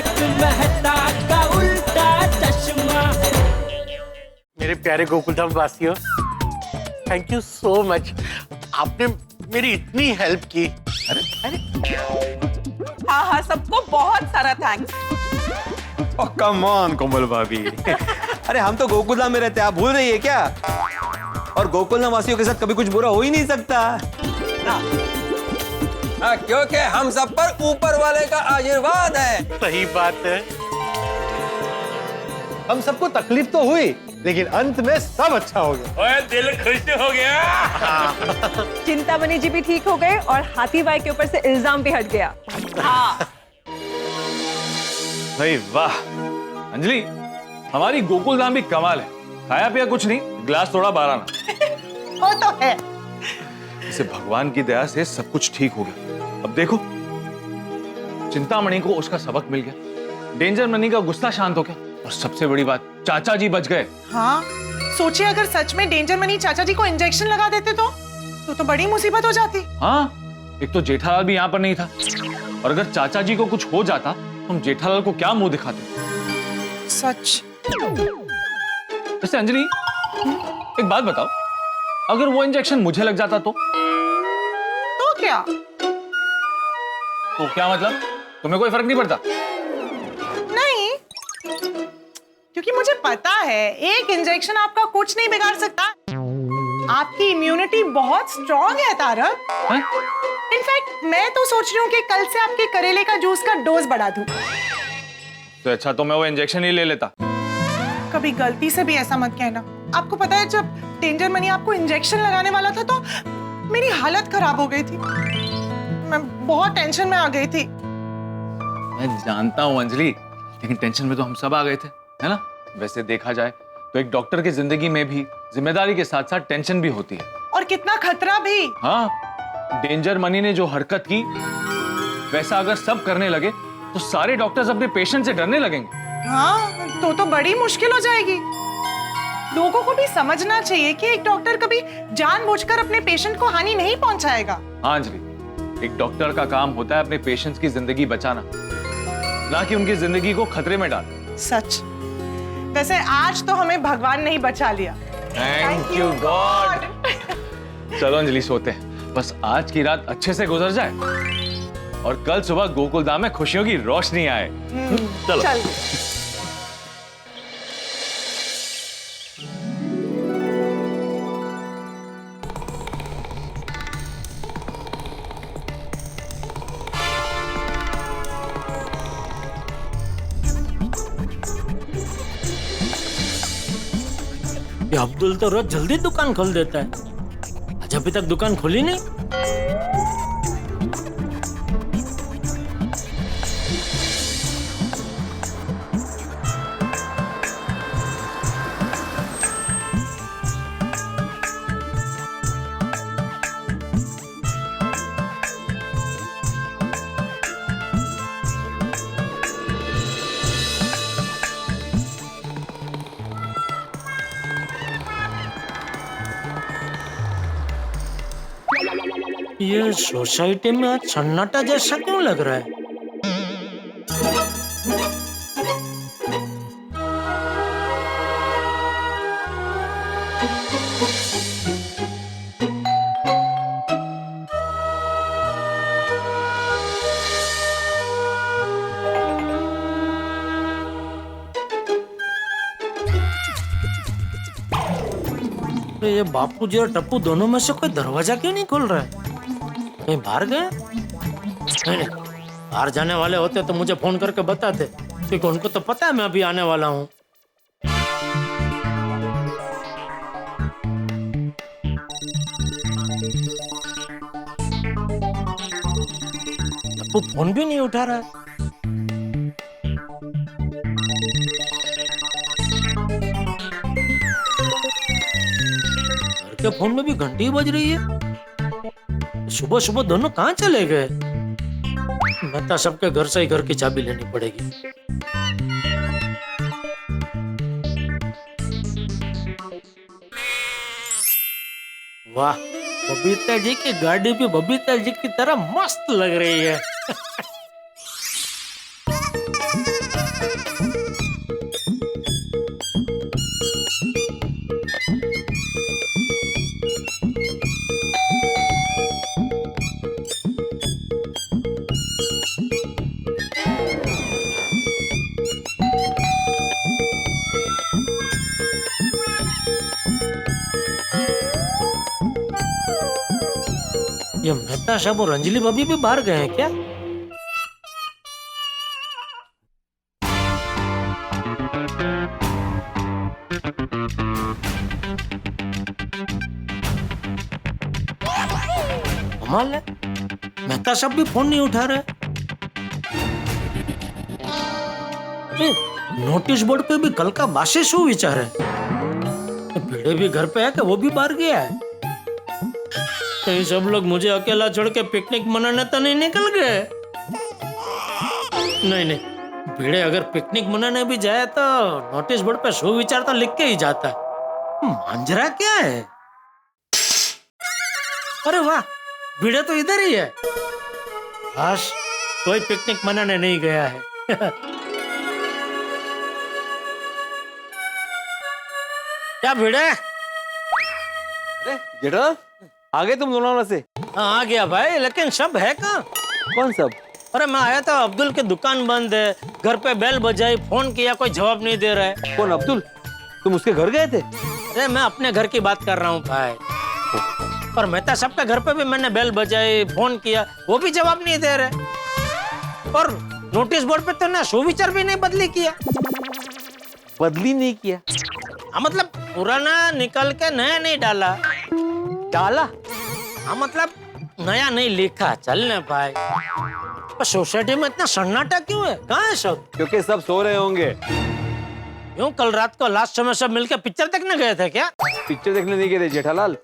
तारक मेहता का उल्टा चश्मा। मेरे प्यारे गोकुलधाम वासियों, थैंक यू सो मच। आपने मेरी इतनी हेल्प की। हाँ हाँ, सबको बहुत सारा थैंक्स। कम ऑन कोमल भाभी। अरे हम तो गोकुलधाम में रहते हैं, आप भूल रही है क्या? और गोकुलधाम वासियों के साथ कभी कुछ बुरा हो ही नहीं सकता। हाँ, क्योंकि हम सब पर ऊपर वाले का आशीर्वाद है। सही बात है। हम सबको तकलीफ तो हुई, लेकिन अंत में सब अच्छा हो गया। ओए, दिल खुश हो गया। चिंतामणि जी भी ठीक हो गए और हाथी भाई के ऊपर से इल्जाम भी हट गया। हाँ, भाई वाह अंजलि, हमारी गोकुलधाम भी कमाल है। खाया पिया कुछ नहीं, गिलास थोड़ा बारह ना। वो तो है। इसे भगवान की दया से सब कुछ ठीक हो गया। अब देखो, चिंतामणि को उसका सबक मिल गया, डेंजर मनी का गुस्सा शांत हो गया, और सबसे बड़ी बात, चाचा जी बच गए। हाँ, सोचिए अगर सच में डेंजर मनी चाचा जी को इंजेक्शन लगा देते तो बड़ी मुसीबत हो जाती। हाँ, एक तो जेठालाल भी यहाँ पर नहीं था, और अगर चाचा जी को कुछ हो जाता तो हम जेठालाल को क्या मुंह दिखाते। सच। वैसे अंजलि, एक बात बताओ, अगर वो इंजेक्शन मुझे लग जाता तो क्या? तो क्या मतलब, तुम्हें कोई फर्क नहीं पड़ता? नहीं, क्योंकि मुझे पता है एक इंजेक्शन आपका कुछ नहीं बिगाड़ सकता। आपकी इम्यूनिटी बहुत स्ट्रॉन्ग है तारक। इनफैक्ट मैं तो सोच रही हूँ कि कल से आपके करेले का जूस का डोज बढ़ा दूं। तो अच्छा, तो मैं वो इंजेक्शन ही ले लेता। कभी गलती से भी ऐसा मत कहना। आपको पता है जब डेंजर मनी आपको इंजेक्शन लगाने वाला था तो मेरी हालत खराब हो गई थी। मैं बहुत टेंशन में आ गई थी। मैं जानता हूँ अंजलि, लेकिन टेंशन में तो हम सब आ गए थे, है ना? वैसे देखा जाए तो एक डॉक्टर की जिंदगी में भी जिम्मेदारी के साथ साथ टेंशन भी होती है, और कितना खतरा भी। हाँ, डेंजर मनी ने जो हरकत की, वैसा अगर सब करने लगे तो सारे डॉक्टर्स अपने पेशेंट से डरने लगेंगे। हाँ, तो बड़ी मुश्किल हो जाएगी। लोगों को भी समझना चाहिए कि एक डॉक्टर कभी जानबूझकर अपने पेशेंट को हानि नहीं पहुंचाएगा। हाँ अंजलि, एक डॉक्टर का काम होता है अपने पेशेंट्स की जिंदगी बचाना, ना कि उनकी जिंदगी को खतरे में डालना। सच। वैसे आज तो हमें भगवान ने ही बचा लिया। Thank you God. चलो अंजलि, सोते हैं। बस आज की रात अच्छे से गुजर जाए और कल सुबह गोकुलधाम में खुशियों की रोशनी आए। चलो। चल। ये अब्दुल तो रोज जल्दी दुकान खोल देता है, आज अभी तक दुकान खुली नहीं। ये सोसाइटी में आज सन्नाटा जैसा क्यों लग रहा है? ये बापूजी और टप्पू दोनों में से कोई दरवाजा क्यों नहीं खोल रहा है? कहीं बाहर गए? नहीं, बाहर जाने वाले होते तो मुझे फोन करके बताते, क्योंकि उनको तो पता है मैं अभी आने वाला हूँ। टप्पू फोन भी नहीं उठा रहा है। घर के फोन में भी घंटी बज रही है। सुबह सुबह दोनों कहाँ चले गए? लगता सबके घर से ही घर की चाबी लेनी पड़ेगी। वाह, बबीता जी की गाड़ी भी बबीता जी की तरह मस्त लग रही है। ये मेहता साहब और अंजलि भाभी भी बाहर गए हैं क्या? कमाल है, मेहता साहब भी फोन नहीं उठा रहे। नोटिस बोर्ड पे भी कल का बासे शो विचार है। भिड़े भी घर पे है कि वो भी बाहर गया है? कहीं सब लोग मुझे अकेला छोड़ के पिकनिक मनाने तो नहीं निकल गए? नहीं नहीं, भिड़े अगर पिकनिक मनाने भी जाए तो नोटिस बोर्ड पे शो विचार तो लिख के ही जाता है। मांजरा क्या है? अरे वाह, भिड़े तो इधर ही है। काश कोई पिकनिक मनाने नहीं गया है। क्या भिड़े? अरे जेठा, आ गए तुम लोनावला से? हाँ आ गया भाई, लेकिन सब है कहाँ? कौन सब? अरे मैं आया था, अब्दुल की दुकान बंद है, घर पे बेल बजाई, फोन किया, कोई जवाब नहीं दे रहा है। कौन अब्दुल? तुम उसके घर गए थे? अरे मैं अपने घर की बात कर रहा हूँ भाई। पर मेहता साहब के घर पे भी मैंने बेल बजाई, फोन किया, वो भी जवाब नहीं दे रहे। और नोटिस बोर्ड पे तो ना सुविचार भी नहीं बदली किया। बदली नहीं किया? हाँ मतलब पुराना निकल के नया नहीं डाला। डाला? हाँ मतलब नया नहीं लिखा। चलने भाई, पर सोसाइटी में इतना सन्नाटा क्यों है? कहाँ है सब? क्योंकि सब सो रहे होंगे। यूं कल रात को लास्ट समय सब मिलकर पिक्चर देखने गए थे क्या? पिक्चर देखने नहीं गए थे जेठालाल,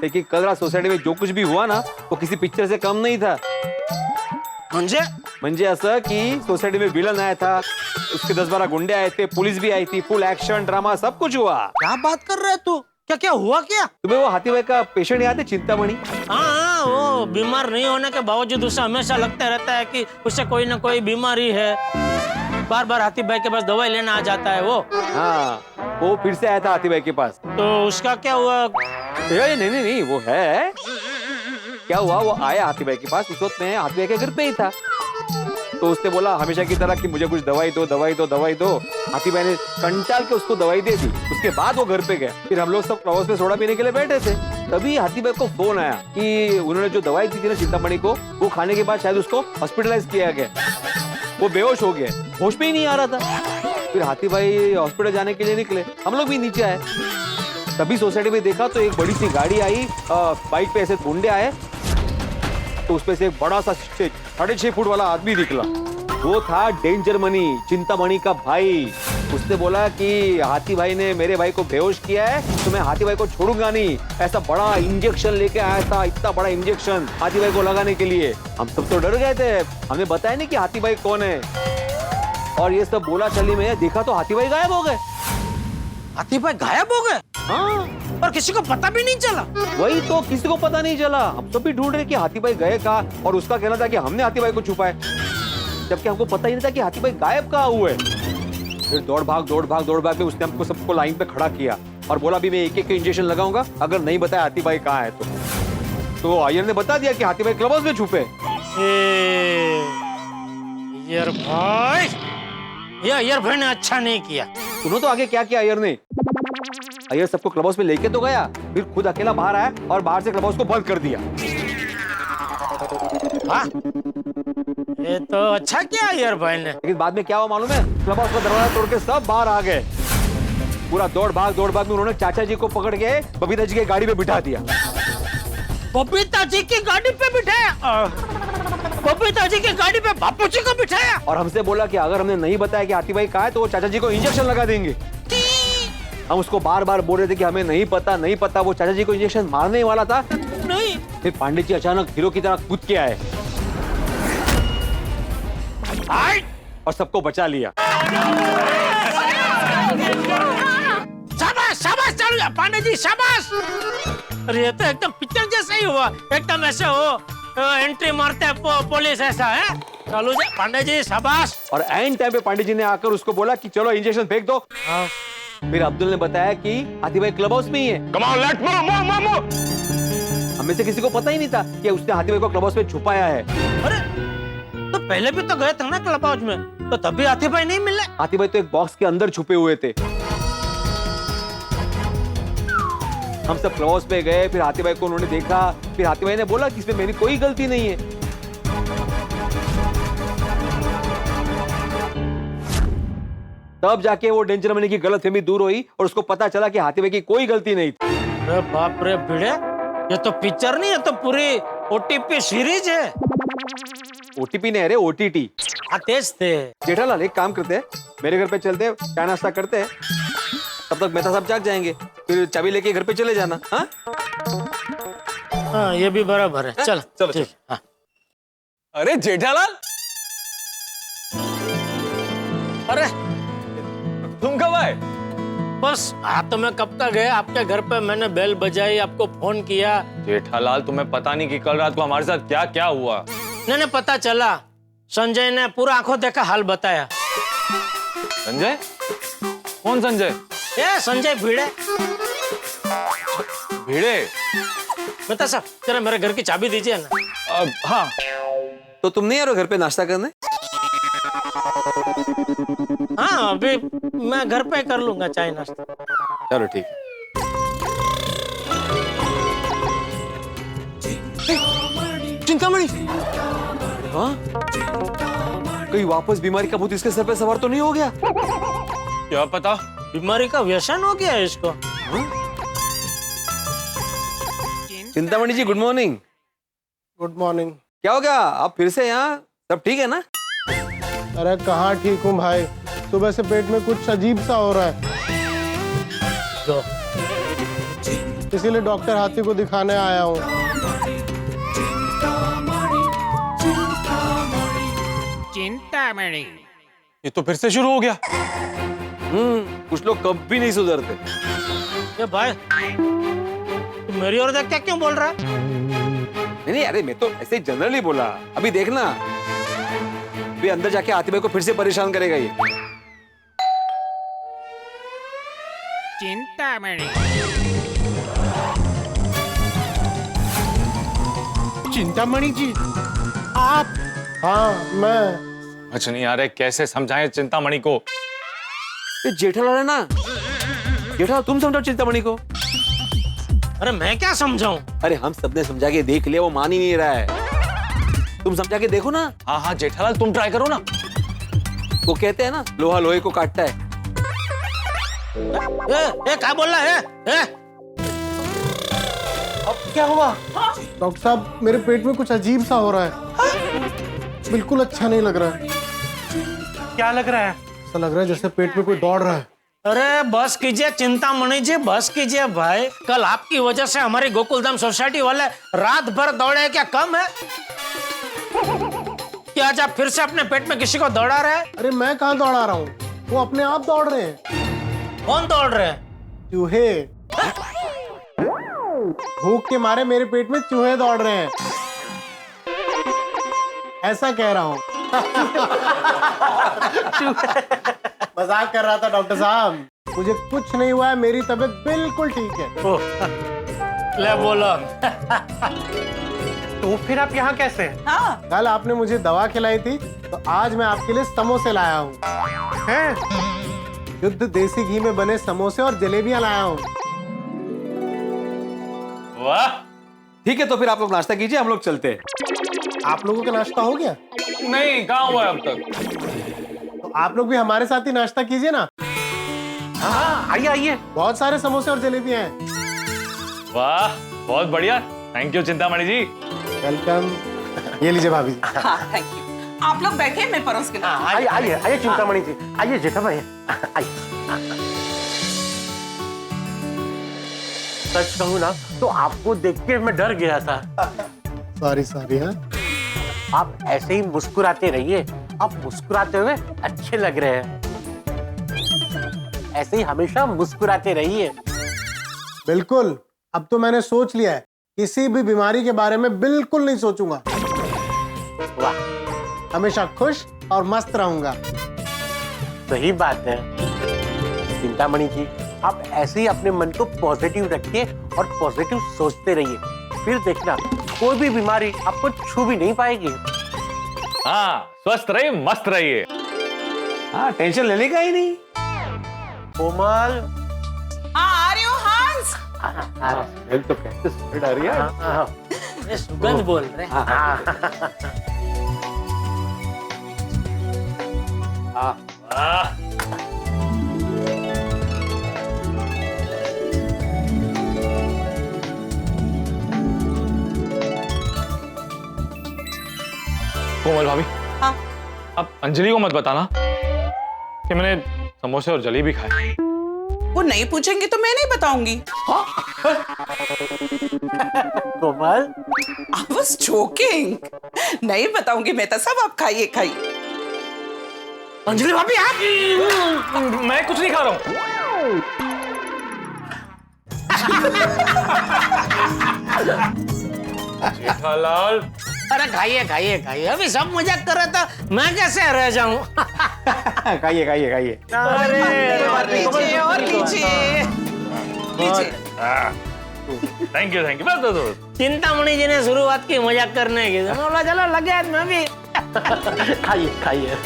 लेकिन कल रात सोसाइटी में जो कुछ भी हुआ ना, वो किसी पिक्चर से कम नहीं था। म्हणजे असं की सोसाइटी में विलन आया था, उसके 10-12 गुंडे आए थे, पुलिस भी आई थी, फुल एक्शन ड्रामा सब कुछ हुआ। क्या बात कर रहे तू? क्या क्या हुआ क्या? तुम्हें वो हाथी भाई का पेशेंट याद है, चिंतामणि? हाँ, वो बीमार नहीं होने के बावजूद उसे हमेशा लगता रहता है कि उसे कोई ना कोई बीमारी है। बार बार हाथी भाई के पास दवाई लेना आ जाता है वो। हाँ, वो फिर से आया था हाथी भाई के पास। तो उसका क्या हुआ? नहीं, वो है। क्या हुआ, वो आया हाथी भाई के पास, उस वक्त मैं हाथी भाई के घर पे ही था। तो उसने बोला हमेशा की तरह कि मुझे कुछ दवाई दो। हाथी भाई ने कंटाल के उसको दवाई दे दी। उसके बाद वो घर पे गए। फिर हम लोग सब क्लबहाउस में सोडा पीने के लिए बैठे थे, तभी हाथी भाई को फोन आया कि उन्होंने जो दवाई दी थी ना चिंतामणि को, वो खाने के बाद शायद उसको हॉस्पिटलाइज किया गया। वो बेहोश हो गया, होश में ही नहीं आ रहा था। फिर हाथी भाई हॉस्पिटल जाने के लिए निकले, हम लोग भी नीचे आए। तभी सोसाइटी में देखा तो एक बड़ी सी गाड़ी आई, बाइक पे ऐसे गुंडे आए, तो उसपे से एक बड़ा सा 6.5 फुट वाला आदमी निकला। वो था डेंजर मनी, चिंतामणि का भाई। उसने बोला कि हाथी भाई ने मेरे भाई को बेहोश किया है, तो मैं हाथी भाई को छोड़ूंगा नहीं। ऐसा बड़ा इंजेक्शन लेके आया था, इतना बड़ा इंजेक्शन हाथी भाई को लगाने के लिए। हम सब तो डर गए थे, हमने बताया नहीं कि हाथी भाई कौन है। और ये सब बोला चली में देखा तो हाथी भाई गायब हो गए। हाथी भाई गायब हो गए? हाँ, और किसी को पता भी नहीं चला? वही तो, किसी को पता नहीं चला। हम सब भी ढूंढ रहे कि हाथी भाई गए कहाँ, और उसका कहना था कि हमने हाथी भाई को छुपाया, जबकि हमको पता ही नहीं था कि हाथी भाई गायब कहाँ हुए। फिर दौड़ भाग में उसने हमको सबको लाइन पे खड़ा किया और बोला भी मैं एक इंजेक्शन लगाऊंगा अगर नहीं बताया हाथी भाई कहाँ है तो आयर ने बता दिया कि हाथी भाई क्लब हाउस में छुपे। यार भाई ने अच्छा नहीं किया। सुनो तो आगे क्या किया आयर ने। आयर सबको क्लब हाउस में लेके तो गया, फिर खुद अकेला बाहर आया और बाहर से क्लब हाउस को बंद कर दिया। हाँ? ये तो अच्छा किया यार भाई ने। लेकिन बाद में क्या हुआ मालूम है? क्लब हाउस का दरवाजा तोड़ के सब बाहर आ गए। पूरा दौड़ भाग में उन्होंने चाचा जी को पकड़ के बबीता जी की गाड़ी पे बिठा दिया। बबीता जी की गाड़ी पे बिठाया? बबीता जी की गाड़ी पे बापू जी को बिठाया? और हमसे बोला कि अगर हमने नहीं बताया कि हाथी भाई कहाँ है तो वो चाचा जी को इंजेक्शन लगा देंगे। हम उसको बार बोल रहे थे कि हमें नहीं पता। वो चाचा जी को इंजेक्शन मारने वाला था। नहीं। फिर पांडे जी अचानक हीरो की तरह कूद के आए और सबको बचा लिया। शाबाश चालू पांडे जी, शाबाश। अरे ये तो एकदम पिक्चर जैसा ही हुआ, एकदम ऐसे हो एंट्री मारते पुलिस ऐसा है। चालू जी, पांडे जी शाबाश। और एंड टाइम पे पांडे जी ने आकर उसको बोला कि चलो इंजेक्शन फेंक दो। फिर अब्दुल ने बताया कि हाथी भाई क्लब हाउस में ही है। हमें से किसी को पता ही नहीं था कि उसने हाथी भाई को क्लब हाउस में छुपाया है। अरे तो पहले भी तो गए थे ना क्लब हाउस में, तो तभी हाथी भाई नहीं मिले। हाथी भाई तो एक बॉक्स के अंदर छुपे हुए थे। हम सब क्लॉस पे गए, फिर हाथी भाई को उन्होंने देखा, फिर हाथी भाई ने बोला कि इसमें मेरी कोई गलती नहीं है। तब जाके वो डेंजर मनी की गलतफहमी दूर हुई और उसको पता चला कि हाथी भाई की कोई गलती नहीं थी। अरे बाप रे भिड़े, ये तो पिक्चर नहीं, ये तो पूरी ओटीपी सीरीज है। ओटीपी नहीं, अरे ओटीटी। तेज थे। जेठालाल एक काम करते हैं, मेरे घर पे चलते हैं, चाय नाश्ता करते हैं, तब तक मेहता साहब जाग जाएंगे, फिर चाबी लेके घर पे चले जाना। हाँ हाँ, ये भी बराबर है। चल चलो, ठीक। हाँ। अरे जेठालाल, अरे तुम कब आए? बस तो मैं कब का गया आपके घर पे, मैंने बेल बजाई, आपको फोन किया। जेठालाल, तुम्हें पता नहीं कि कल रात को हमारे साथ क्या क्या हुआ? नहीं पता चला, संजय ने पूरा आंखों देखा हाल बताया। संजय? कौन संजय? ये संजय भिड़े। भिड़े? बता साहब, जरा मेरे घर की चाबी दीजिए ना। हाँ। तो तुम नहीं आ रहे हो घर पे नाश्ता करने? हाँ, अभी मैं घर पे कर लूंगा चाय नाश्ता। चलो ठीक है। चिंतामणि, हाँ, कहीं वापस बीमारी का भूत इसके सर पे सवार तो नहीं हो गया? क्या पता, बीमारी का व्यसन हो गया है इसको। चिंतामणि जी, गुड मॉर्निंग। Good morning. क्या हो गया, आप फिर से यहाँ? सब ठीक है ना? अरे कहाँ ठीक हूँ भाई, सुबह से पेट में कुछ अजीब सा हो रहा है, इसीलिए डॉक्टर हाथी को दिखाने आया हूँ। चिंतामणि। ये तो फिर से शुरू हो गया। कुछ लोग कभी नहीं सुधरते। ये भाई, तू मेरी ओर देख के क्यों बोल रहा है? नहीं, अरे मैं तो ऐसे जनरली बोला। अभी देखना, अभी अंदर जाके हाथी भाई को फिर से परेशान करेगा ये। चिंतामणि। चिंतामणि जी, आप? हाँ मैं। अच्छा नहीं आ रहा, कैसे समझाएं चिंतामणि को? ये जेठालाल है ना, जेठालाल तुम समझाओ चिंतामणि को। अरे मैं क्या समझाऊं? अरे हम सबने समझा के देख लिया, वो मान ही नहीं रहा है। तुम समझा के देखो ना। हाँ हाँ जेठालाल, तुम ट्राई करो ना। वो कहते हैं ना, लोहा लोहे को काटता है। क्या बोल रहा है? अब क्या हुआ? डॉक्टर साहब, मेरे पेट में कुछ अजीब सा हो रहा है, बिल्कुल अच्छा नहीं लग रहा है। क्या लग रहा है? ऐसा लग रहा है जैसे पेट में कोई दौड़ रहा है। अरे बस कीजिए चिंतामणि जी, बस कीजिए भाई। कल आपकी वजह से हमारी गोकुलधाम सोसाइटी वाले रात भर दौड़े, क्या कम है? क्या आज आप फिर से अपने पेट में किसी को दौड़ा रहे हैं? अरे मैं कहाँ दौड़ा रहा हूँ, वो अपने आप दौड़ रहे हैं। कौन दौड़ रहे हैं? चूहे। भूख के मारे मेरे पेट में चूहे दौड़ रहे हैं, ऐसा कह रहा हूँ। मजाक कर रहा था डॉक्टर साहब, मुझे कुछ नहीं हुआ है, मेरी तबीयत बिल्कुल ठीक है। ले बोलो। तो फिर आप यहाँ कैसे हैं? हाँ, कल आपने मुझे दवा खिलाई थी, तो आज मैं आपके लिए समोसे लाया हूँ। शुद्ध देसी घी में बने समोसे और जलेबियां लाया हूँ। वाह, ठीक है, तो फिर आप लोग नाश्ता कीजिए, हम लोग चलते हैं। आप लोगों का नाश्ता हो गया? नहीं, कहाँ हुआ है अब तक? तो आप लोग भी हमारे साथ ही नाश्ता कीजिए ना। हाँ, आइए आइए। बहुत सारे समोसे और जलेबियां हैं। वाह, बहुत बढ़िया, thank you Chintamani ji. Welcome. ये लीजिए भाभी जी। हाँ, थैंक यू। आप लोग बैठे, मैं परोस के लाती हूँ। आइए आइए आइए चिंतामणि जी, आइए जेठा भाई, आइए। सच कहूँ ना तो आपको देख के मैं डर गया था। Sorry sorry. हाँ, आप ऐसे ही मुस्कुराते रहिए, आप मुस्कुराते हुए अच्छे लग रहे हैं। ऐसे ही हमेशा मुस्कुराते रहिए। बिल्कुल। अब तो मैंने सोच लिया है, किसी भी बीमारी के बारे में बिल्कुल नहीं सोचूंगा। वाह, हमेशा खुश और मस्त रहूंगा। सही बात है चिंतामणि जी, आप ऐसे ही अपने मन को पॉजिटिव रखिए और पॉजिटिव सोचते रहिए, फिर देखना कोई भी बीमारी आपको छू भी नहीं पाएगी। हाँ, स्वस्थ रहिए, मस्त रहिए। हाँ, टेंशन लेने का ही नहीं। कोमल, हाँ, आ रही हूँ हंस। स्मेल तो कैसे स्मेल आ रही है। ये सुगंध बोल रहे कोमल भाभी, हाँ अब अंजलि को मत बताना कि मैंने समोसे और जलेबी खाए। वो नहीं पूछेंगे तो मैं नहीं बताऊंगी। कोमल, I was joking. नहीं बताऊंगी मैं तो सब। आप खाइए खाइए। अंजलि भाभी आप मैं कुछ नहीं खा रहा हूँ। जेठालाल, अरे खाइए खाइए खाइए, अभी सब मजाक कर रहा था, मैं कैसे रह जाऊं। खाइए खाइए खाइए। और लीजिए और लीजिए लीजिए। थैंक यू बस दो। चिंतामणि जी ने शुरुआत की मजाक करने की, तो बोला चलो लग गया मैं भी। खाइए खाइए।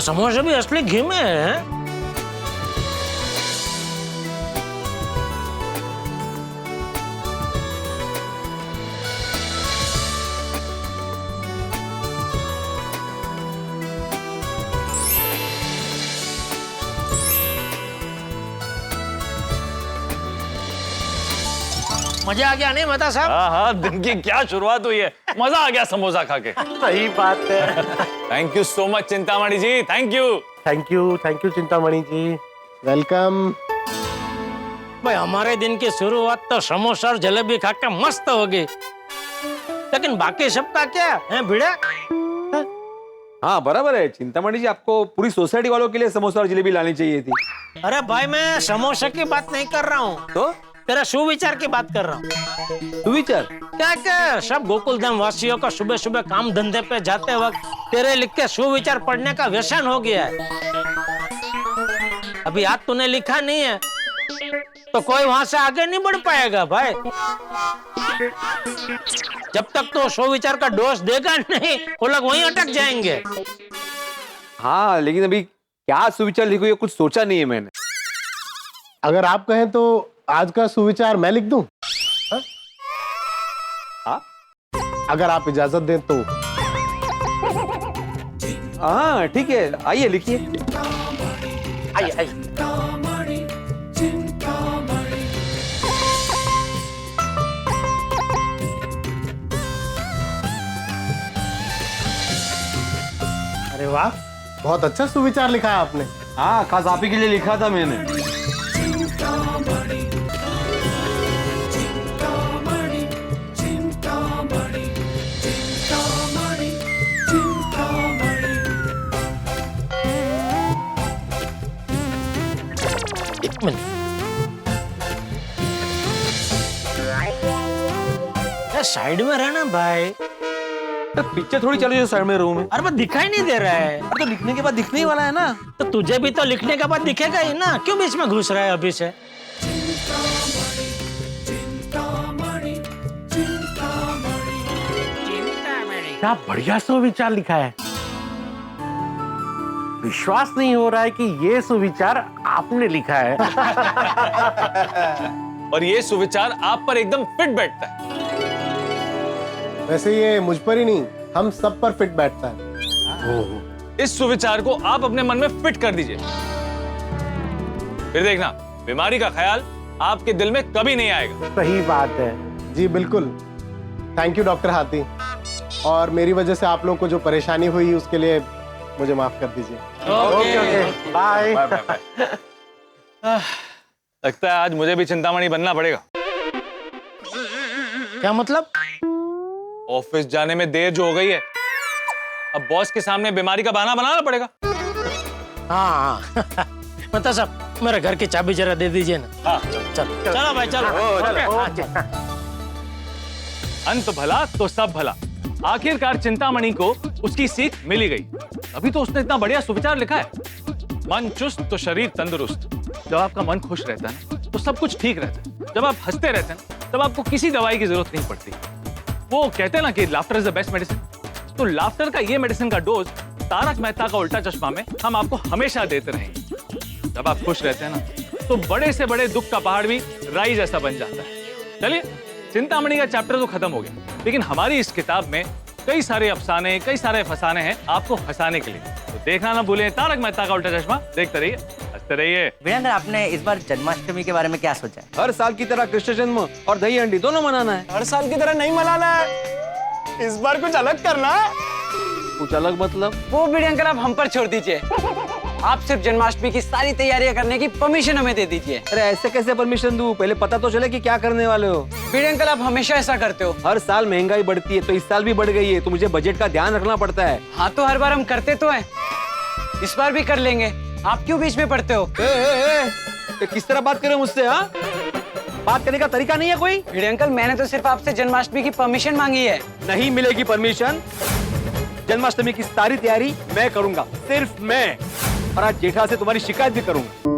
समोसे भी असली घी में है। मजा आ गया नहीं बता साहब? हाँ हाँ, दिन की क्या शुरुआत हुई है, मजा आ गया समोसा खा के। सही बात है। Thank you so much Chintamani ji, thank you Chintamani ji. Welcome. भाई हमारे दिन की शुरुआत तो समोसा और जलेबी खा के मस्त हो गई, लेकिन बाकी सबका क्या है भिड़ा? हाँ बराबर है चिंतामणि जी, आपको पूरी सोसाइटी वालों के लिए समोसा और जलेबी लानी चाहिए थी। अरे भाई मैं समोसे की बात नहीं कर रहा हूँ, तो तेरा सुविचार की बात कर रहा हूँ। सुविचार क्या क्या सब गोकुलधाम वासियों का सुबह सुबह काम धंधे पे जाते वक्त तेरे लिख के सुविचार पढ़ने का व्यसन हो गया है। अभी आज तूने लिखा नहीं है तो कोई वहां से आगे नहीं बढ़ पाएगा भाई। जब तक तो सुविचार का डोज देगा नहीं, वो लोग वहीं अटक जाएंगे। हाँ लेकिन अभी क्या सुविचार लिखो ये कुछ सोचा नहीं है मैंने। अगर आप कहें तो आज का सुविचार मैं लिख दूं? हाँ? अगर आप इजाजत दें तो। हाँ ठीक है, आइए लिखिए। आइए आइए। अरे वाह, बहुत अच्छा सुविचार लिखा है आपने। हाँ खास आप ही के लिए लिखा था मैंने। एक मिनट, साइड में रहना भाई। तो पीछे थोड़ी चलो जो साइड में रूम है। अरे बस दिखाई नहीं दे रहा है। तो लिखने के बाद दिखने ही वाला है ना। तो तुझे भी तो लिखने के बाद दिखेगा ही ना, क्यों बीच में घुस रहा है अभी से? क्या बढ़िया सुविचार लिखा है। विश्वास नहीं हो रहा है कि ये सुविचार आपने लिखा है। और ये सुविचार आप पर एकदम फिट बैठता है। वैसे ये मुझ पर ही नहीं, हम सब पर फिट बैठता है। इस सुविचार को आप अपने मन में फिट कर दीजिए, फिर देखना बीमारी का ख्याल आपके दिल में कभी नहीं आएगा। सही बात है। जी बिल्कुल। थैंक यू डॉक्टर हाथी, और मेरी वजह से आप लोगों को जो परेशानी हुई उसके लिए मुझे माफ कर दीजिए। Okay bye. लगता है आज मुझे भी चिंतामणि बनना पड़ेगा। क्या मतलब? ऑफिस जाने में देर जो हो गई है, अब बॉस के सामने बीमारी का बहाना बनाना पड़ेगा। हाँ मतलब सब मेरे घर की चाबी जरा दे दीजिए ना। हाँ। चलो चलो भाई चलो। हाँ, चलो। अंत भला तो सब भला, आखिरकार चिंतामणि को उसकी सीख मिली गई। अभी तो उसने इतना बढ़िया सुविचार लिखा है, मन चुस्त तो शरीर तंदुरुस्त। जब आपका मन खुश रहता है ना तो सब कुछ ठीक रहता है। जब आप हंसते रहते हैं ना तब आपको किसी दवाई की जरूरत नहीं पड़ती। वो कहते हैं ना कि laughter is the best medicine. तो लाफ्टर का ये मेडिसिन का डोज तारक मेहता का उल्टा चश्मा में हम आपको हमेशा देते रहेंगे। जब आप खुश रहते हैं ना तो बड़े से बड़े दुख का पहाड़ भी राई जैसा बन जाता है। चलिए, चिंतामणि का चैप्टर तो खत्म हो गया, लेकिन हमारी इस किताब में कई सारे अफसाने, कई सारे फसाने हैं आपको हंसाने के लिए। तो देखना ना भूलें तारक मेहता का उल्टा चश्मा। देखते रहिए, हंसते रहिए। वीरेंद्र, आपने इस बार जन्माष्टमी के बारे में क्या सोचा है? हर साल की तरह कृष्ण जन्म और दही हंडी दोनों मनाना है। हर साल की तरह नहीं मनाना है, इस बार कुछ अलग करना है। कुछ अलग मतलब? वो वीडियो अंकल आप हम पर छोड़ दीजिए। आप सिर्फ जन्माष्टमी की सारी तैयारियां करने की परमिशन हमें दे दीजिए। अरे ऐसे कैसे परमिशन दूं? पहले पता तो चले कि क्या करने वाले हो। वीडियो अंकल आप हमेशा ऐसा करते हो। हर साल महंगाई बढ़ती है, तो इस साल भी बढ़ गई है, तो मुझे बजट का ध्यान रखना पड़ता है। हाँ तो हर बार हम करते तो हैं, इस बार भी कर लेंगे। आप क्यों बीच में पड़ते हो? ए, किस तरह बात करे मुझसे? हाँ, बात करने का तरीका नहीं है कोई? वीडियो अंकल, मैंने तो सिर्फ आपसे जन्माष्टमी की परमिशन मांगी है। नहीं मिलेगी परमिशन। जन्माष्टमी की सारी तैयारी मैं करूंगा, सिर्फ मैं। और आज जेठा से तुम्हारी शिकायत भी करूंगा।